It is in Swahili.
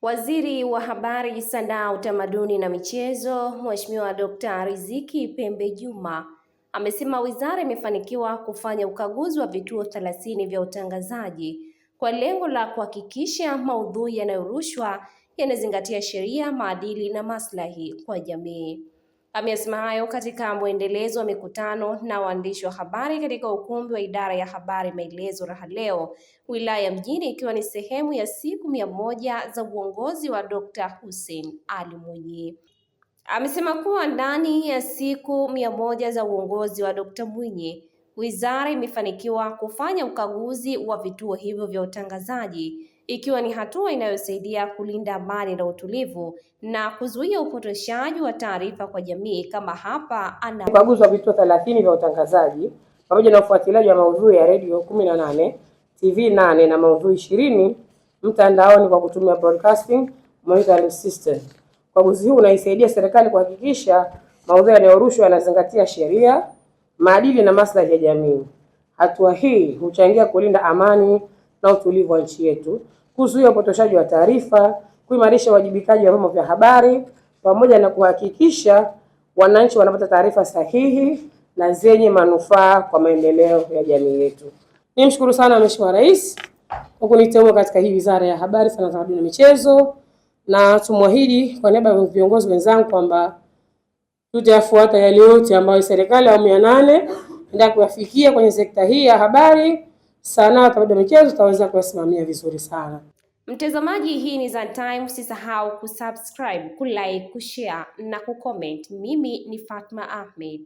Waziri wa Habari, Sanaa, Utamaduni na Michezo, Mheshimiwa Dr. Riziki Pembe Juma amesema wizara imefanikiwa kufanya ukaguzi wa vituo 30 vya utangazaji kwa lengo la kuhakikisha maudhui yanayorushwa yanazingatia sheria, maadili na maslahi kwa jamii. Amesema hayo katika mwendelezo wa mikutano na waandishi wa habari katika ukumbi wa idara ya habari Maelezo Raha Leo wilaya Mjini, ikiwa ni sehemu ya siku 100 za uongozi wa Dr. Hussein Ali Mwinyi. Amesema kuwa ndani ya siku 100 za uongozi wa Dr. Mwinyi, wizara imefanikiwa kufanya ukaguzi wa vituo hivyo vya utangazaji, ikiwa ni hatua inayosaidia kulinda amani na utulivu na kuzuia upotoshaji wa taarifa kwa jamii. Kama hapa ukaguzi wa vituo 30 vya utangazaji pamoja na ufuatiliaji wa maudhui ya redio 18, TV 8 na maudhui 20 mtandaoni kwa kutumia broadcasting monitoring system. Ukaguzi huu unaisaidia serikali kuhakikisha maudhui yanayorushwa yanazingatia sheria, maadili na maslahi ya jamii. Hatua hii huchangia kulinda amani na utulivu wa nchi yetu, kuzuia upotoshaji wa taarifa, kuimarisha uwajibikaji wa vyombo vya habari pamoja na kuhakikisha wananchi wanapata taarifa sahihi na zenye manufaa kwa maendeleo ya jamii yetu. Nimshukuru sana Mheshimiwa Rais kwa kuniteua katika hii Wizara ya Habari, Sanaa, Utamaduni na Michezo, na tumwahidi kwa niaba ya viongozi wenzangu kwamba tutafuata yale yote ambayo serikali ya awamu ya 8 ndio kuyafikia kwenye sekta hii ya habari, sanaa, utamaduni na michezo, tutaweza kusimamia vizuri sana. Mtazamaji, hii ni Zantime, usisahau kusubscribe, kulike, kushare na kucomment. Mimi ni Fatma Ahmed.